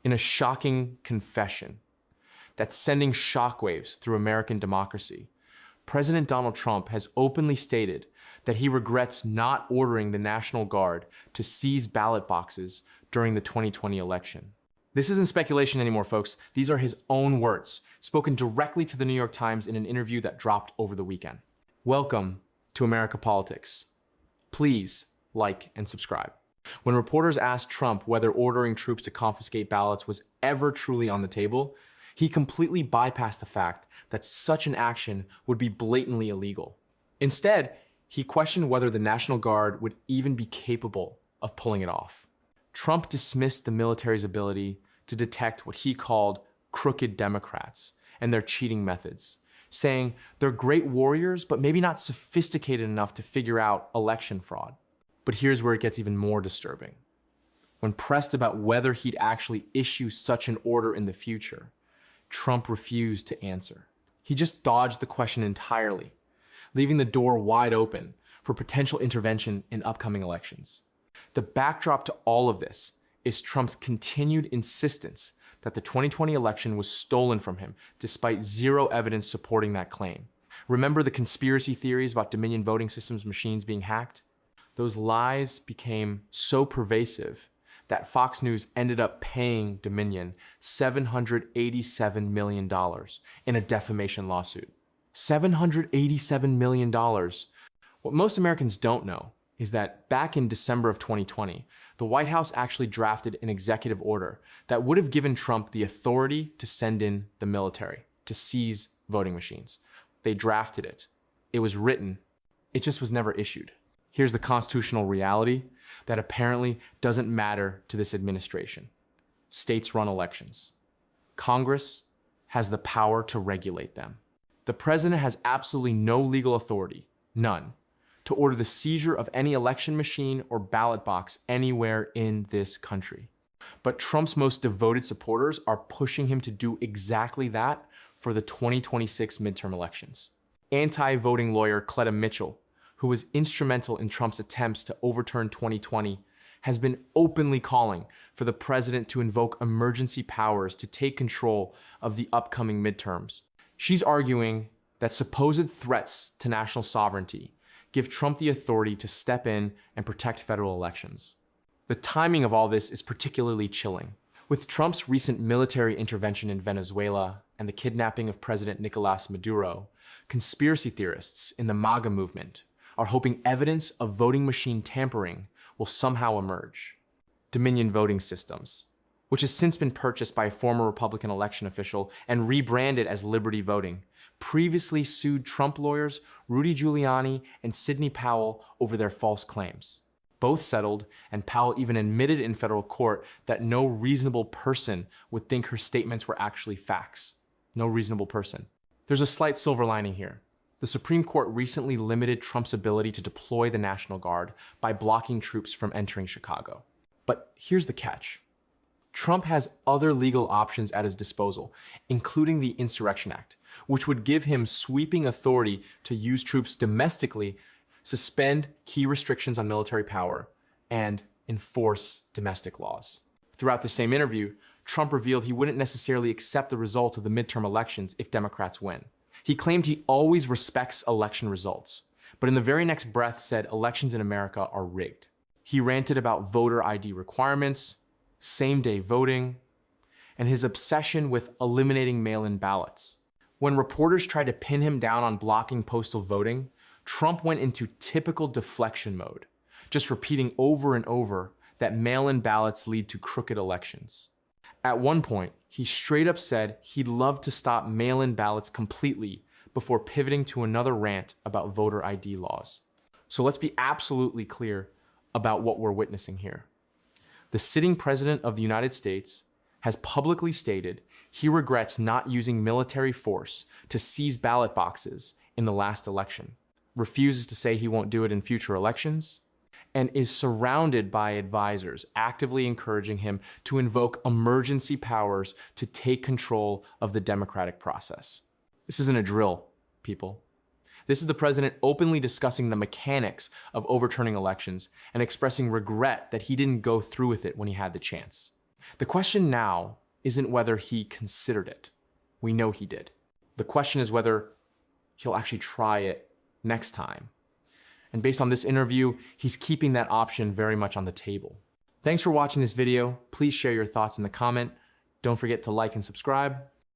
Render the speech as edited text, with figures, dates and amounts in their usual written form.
in a shocking confession that's sending shockwaves through American democracy, President Donald Trump has openly stated that he regrets not ordering the National Guard to seize ballot boxes during the 2020 election. This isn't speculation anymore, folks. These are his own words, spoken directly to the New York Times in an interview that dropped over the weekend. Welcome to America Politics. Please like and subscribe. When reporters asked Trump whether ordering troops to confiscate ballots was ever truly on the table, he completely bypassed the fact that such an action would be blatantly illegal. Instead, he questioned whether the National Guard would even be capable of pulling it off. Trump dismissed the military's ability to detect what he called crooked Democrats and their cheating methods, saying they're great warriors, but maybe not sophisticated enough to figure out election fraud. But here's where it gets even more disturbing. When pressed about whether he'd actually issue such an order in the future, Trump refused to answer. He just dodged the question entirely, leaving the door wide open for potential intervention in upcoming elections. The backdrop to all of this is Trump's continued insistence that the 2020 election was stolen from him, despite zero evidence supporting that claim. Remember the conspiracy theories about Dominion voting systems machines being hacked? Those lies became so pervasive that Fox News ended up paying Dominion $787 million in a defamation lawsuit. $787 million. What most Americans don't know is that back in December of 2020, the White House actually drafted an executive order that would have given Trump the authority to send in the military to seize voting machines. They drafted it. It was written. It just was never issued. Here's the constitutional reality that apparently doesn't matter to this administration. States run elections. Congress has the power to regulate them. The president has absolutely no legal authority, none, to order the seizure of any election machine or ballot box anywhere in this country. But Trump's most devoted supporters are pushing him to do exactly that for the 2026 midterm elections. Anti-voting lawyer Cleta Mitchell, who was instrumental in Trump's attempts to overturn 2020, has been openly calling for the president to invoke emergency powers to take control of the upcoming midterms. She's arguing that supposed threats to national sovereignty give Trump the authority to step in and protect federal elections. The timing of all this is particularly chilling. With Trump's recent military intervention in Venezuela and the kidnapping of President Nicolas Maduro, conspiracy theorists in the MAGA movement are hoping evidence of voting machine tampering will somehow emerge. Dominion Voting Systems, which has since been purchased by a former Republican election official and rebranded as Liberty Voting, previously sued Trump lawyers Rudy Giuliani and Sidney Powell over their false claims. Both settled, and Powell even admitted in federal court that no reasonable person would think her statements were actually facts. No reasonable person. There's a slight silver lining here. The Supreme Court recently limited Trump's ability to deploy the National Guard by blocking troops from entering Chicago. But here's the catch. Trump has other legal options at his disposal, including the Insurrection Act, which would give him sweeping authority to use troops domestically, suspend key restrictions on military power, and enforce domestic laws. Throughout the same interview, Trump revealed he wouldn't necessarily accept the results of the midterm elections if Democrats win. He claimed he always respects election results, but in the very next breath said elections in America are rigged. He ranted about voter ID requirements, same-day voting, and his obsession with eliminating mail-in ballots. When reporters tried to pin him down on blocking postal voting, Trump went into typical deflection mode, just repeating over and over that mail-in ballots lead to crooked elections. At one point, he straight up said he'd love to stop mail-in ballots completely before pivoting to another rant about voter ID laws. So let's be absolutely clear about what we're witnessing here. The sitting president of the United States has publicly stated he regrets not using military force to seize ballot boxes in the last election, refuses to say he won't do it in future elections, and is surrounded by advisors actively encouraging him to invoke emergency powers to take control of the democratic process. This isn't a drill, people. This is the president openly discussing the mechanics of overturning elections and expressing regret that he didn't go through with it when he had the chance. The question now isn't whether he considered it. We know he did. The question is whether he'll actually try it next time. And based on this interview, he's keeping that option very much on the table. Thanks for watching this video. Please share your thoughts in the comment. Don't forget to like and subscribe.